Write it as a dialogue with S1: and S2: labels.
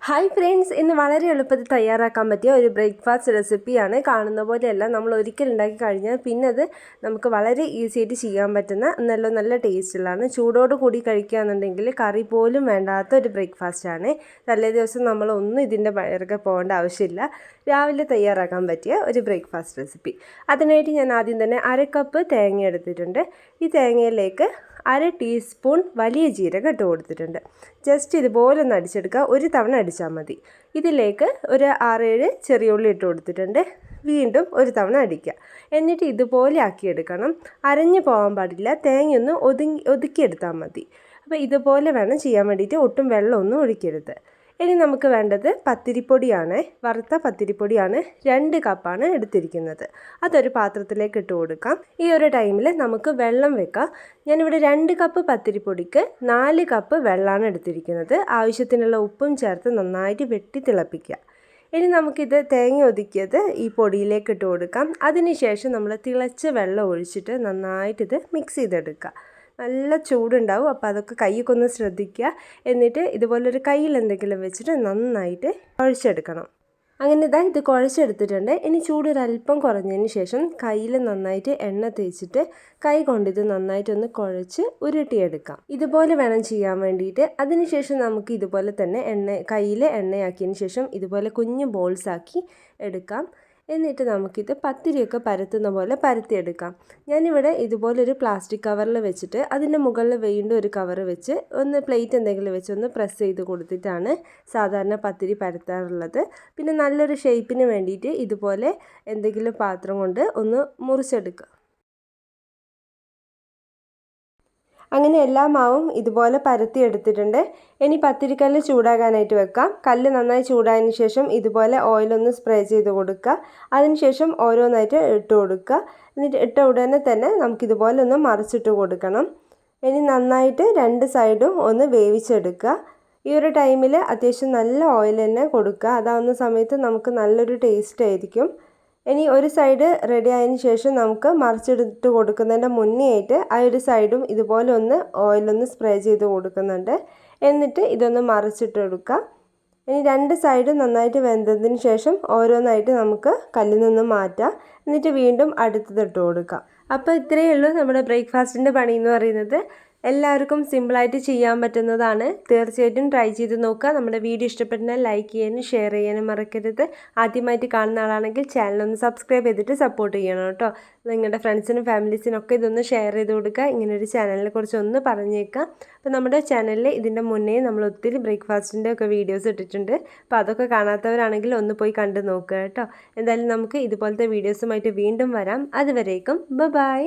S1: Hi friends, ഇന്ന് വളരെ എളുപ്പത്തിൽ തയ്യാറാക്കാൻ പറ്റിയ ഒരു ബ്രേക്ക്ഫാസ്റ്റ് റെസിപ്പിയാണ്. കാണുന്ന പോലെയല്ല, നമ്മൾ ഒരിക്കൽ ഉണ്ടാക്കി കഴിഞ്ഞാൽ പിന്നെ അത് നമുക്ക് വളരെ ഈസി ആയിട്ട് ചെയ്യാൻ പറ്റുന്ന നല്ല ടേസ്റ്റുള്ളതാണ്. ചൂടോട് കൂടി കഴിക്കുകയാണെന്നുണ്ടെങ്കിൽ കറി പോലും വേണ്ടാത്ത ഒരു ബ്രേക്ക്ഫാസ്റ്റാണ്. തലേ ദിവസം നമ്മളൊന്നും ഇതിൻ്റെ പിറകെ പോകേണ്ട ആവശ്യമില്ല. രാവിലെ തയ്യാറാക്കാൻ പറ്റിയ ഒരു ബ്രേക്ക്ഫാസ്റ്റ് റെസിപ്പി. അതിനായിട്ട് ഞാൻ ആദ്യം തന്നെ 1/2 കപ്പ് തേങ്ങ എടുത്തിട്ടുണ്ട്. ഈ തേങ്ങയിലേക്ക് 1/2 ടീസ്പൂൺ വലിയ ജീരകം ഇട്ട് കൊടുത്തിട്ടുണ്ട്. ജസ്റ്റ് ഇതുപോലെ ഒന്ന് അടിച്ചെടുക്കുക. ഒരു തവണ അടിച്ചാൽ മതി. ഇതിലേക്ക് ഒരു 6-7 ചെറിയ ഉള്ളി ഇട്ട് കൊടുത്തിട്ടുണ്ട്. വീണ്ടും ഒരു തവണ അടിക്കുക. എന്നിട്ട് ഇതുപോലെ ആക്കിയെടുക്കണം. അരഞ്ഞു പോകാൻ പാടില്ല. തേങ്ങയൊന്ന് ഒതുക്കിയെടുത്താൽ മതി. അപ്പോൾ ഇതുപോലെ വേണം ചെയ്യാൻ വേണ്ടിയിട്ട്. ഒട്ടും വെള്ളമൊന്നും ഒഴിക്കരുത്. ഇനി നമുക്ക് വേണ്ടത് പത്തിരിപ്പൊടിയാണ്. വറുത്ത പത്തിരിപ്പൊടിയാണ്. 2 കപ്പാണ് എടുത്തിരിക്കുന്നത്. അതൊരു പാത്രത്തിലേക്ക് ഇട്ട് കൊടുക്കാം. ഈ ഒരു ടൈമിൽ നമുക്ക് വെള്ളം വെക്കാം. ഞാനിവിടെ 2 കപ്പ് പത്തിരിപ്പൊടിക്ക് 4 കപ്പ് വെള്ളമാണ് എടുത്തിരിക്കുന്നത്. ആവശ്യത്തിനുള്ള ഉപ്പും ചേർത്ത് നന്നായിട്ട് വെട്ടി തിളപ്പിക്കുക. ഇനി നമുക്കിത് തേങ്ങ ഒതുക്കിയത് ഈ പൊടിയിലേക്ക് ഇട്ട് കൊടുക്കാം. അതിനുശേഷം നമ്മൾ തിളച്ച വെള്ളം ഒഴിച്ചിട്ട് നന്നായിട്ടിത് മിക്സ് ചെയ്തെടുക്കുക. നല്ല ചൂടുണ്ടാവും, അപ്പോൾ അതൊക്കെ കൈയൊക്കെ ഒന്ന് ശ്രദ്ധിക്കുക. എന്നിട്ട് ഇതുപോലൊരു കയ്യിൽ എന്തെങ്കിലും വെച്ചിട്ട് നന്നായിട്ട് കുഴച്ചെടുക്കണം. അങ്ങനെ ഇത് കുഴച്ചെടുത്തിട്ടുണ്ട്. ഇനി ചൂട് ഒരല്പം കുറഞ്ഞതിന് ശേഷം കയ്യിൽ നന്നായിട്ട് എണ്ണ തേച്ചിട്ട് കൈ കൊണ്ടിത് നന്നായിട്ടൊന്ന് കുഴച്ച് ഉരുട്ടിയെടുക്കാം. ഇതുപോലെ വേണം ചെയ്യാൻ വേണ്ടിയിട്ട്. അതിനുശേഷം നമുക്ക് ഇതുപോലെ തന്നെ കയ്യിൽ എണ്ണയാക്കിയതിന് ശേഷം ഇതുപോലെ കുഞ്ഞു ബോൾസാക്കി എടുക്കാം. എന്നിട്ട് നമുക്കിത് പത്തിരിയൊക്കെ പരത്തുന്ന പോലെ പരത്തിയെടുക്കാം. ഞാനിവിടെ ഇതുപോലൊരു പ്ലാസ്റ്റിക് കവറിൽ വെച്ചിട്ട് അതിൻ്റെ മുകളിൽ വീണ്ടും ഒരു കവർ വെച്ച് ഒന്ന് പ്ലേറ്റ് എന്തെങ്കിലും വെച്ച് ഒന്ന് പ്രസ് ചെയ്ത് കൊടുത്തിട്ടാണ് സാധാരണ പത്തിരി പരത്താറുള്ളത്. പിന്നെ നല്ലൊരു ഷേപ്പിന് വേണ്ടിയിട്ട് ഇതുപോലെ എന്തെങ്കിലും പാത്രം കൊണ്ട് ഒന്ന് മുറിച്ചെടുക്കുക. അങ്ങനെ എല്ലാ മാവും ഇതുപോലെ പരത്തി എടുത്തിട്ടുണ്ട്. ഇനി പത്തിരിക്കല്ല് ചൂടാകാനായിട്ട് വെക്കാം. കല്ല് നന്നായി ചൂടായതിന് ശേഷം ഇതുപോലെ ഓയിലൊന്ന് സ്പ്രേ ചെയ്ത് കൊടുക്കുക. അതിനുശേഷം ഓരോന്നായിട്ട് ഇട്ട് കൊടുക്കുക. എന്നിട്ട് ഇട്ട ഉടനെ തന്നെ നമുക്കിതുപോലെ ഒന്ന് മറിച്ചിട്ട് കൊടുക്കണം. ഇനി നന്നായിട്ട് 2 സൈഡും ഒന്ന് വേവിച്ചെടുക്കുക. ഈ ഒരു ടൈമിൽ അത്യാവശ്യം നല്ല ഓയിൽ തന്നെ കൊടുക്കുക. അതാവുന്ന സമയത്ത് നമുക്ക് നല്ലൊരു ടേസ്റ്റ് ആയിരിക്കും. ഇനി ഒരു സൈഡ് റെഡി ആയതിനു ശേഷം നമുക്ക് മറിച്ചിട്ട് കൊടുക്കുന്നതിൻ്റെ മുന്നേ ആയിട്ട് ആ ഒരു സൈഡും ഇതുപോലെ ഒന്ന് ഓയിലൊന്ന് സ്പ്രേ ചെയ്ത് കൊടുക്കുന്നുണ്ട്. എന്നിട്ട് ഇതൊന്ന് മറിച്ചിട്ട് കൊടുക്കുക. ഇനി 2 സൈഡും നന്നായിട്ട് വെന്തതിന് ശേഷം ഓരോന്നായിട്ട് നമുക്ക് കല്ലിൽ നിന്ന് മാറ്റാം. എന്നിട്ട് വീണ്ടും അടുത്തതിട്ട് കൊടുക്കാം. അപ്പോൾ ഇത്രയേ ഉള്ളൂ നമ്മുടെ ബ്രേക്ക്ഫാസ്റ്റിൻ്റെ പണി എന്ന് പറയുന്നത്. എല്ലാവർക്കും സിമ്പിളായിട്ട് ചെയ്യാൻ പറ്റുന്നതാണ്. തീർച്ചയായിട്ടും ട്രൈ ചെയ്ത് നോക്കുക. നമ്മുടെ വീഡിയോ ഇഷ്ടപ്പെട്ടാൽ ലൈക്ക് ചെയ്യാനും ഷെയർ ചെയ്യാനും മറക്കരുത്. ആദ്യമായിട്ട് കാണുന്ന ആളാണെങ്കിൽ ചാനലൊന്ന് സബ്സ്ക്രൈബ് ചെയ്തിട്ട് സപ്പോർട്ട് ചെയ്യണം കേട്ടോ. നിങ്ങളുടെ ഫ്രണ്ട്സിനും ഫാമിലീസിനും ഒക്കെ ഇതൊന്ന് ഷെയർ ചെയ്ത് കൊടുക്കുക. ഇങ്ങനൊരു ചാനലിനെ കുറിച്ച് ഒന്ന് പറഞ്ഞേക്കാം. അപ്പോൾ നമ്മുടെ ചാനലിൽ ഇതിൻ്റെ മുന്നേ നമ്മൾ ഒത്തിരി ബ്രേക്ക്ഫാസ്റ്റിൻ്റെ ഒക്കെ വീഡിയോസ് ഇട്ടിട്ടുണ്ട്. അപ്പോൾ അതൊക്കെ കാണാത്തവരാണെങ്കിൽ ഒന്ന് പോയി കണ്ടു നോക്കുക കേട്ടോ. എന്തായാലും നമുക്ക് ഇതുപോലത്തെ വീഡിയോസുമായിട്ട് വീണ്ടും വരാം. അതുവരേക്കും ബൈ.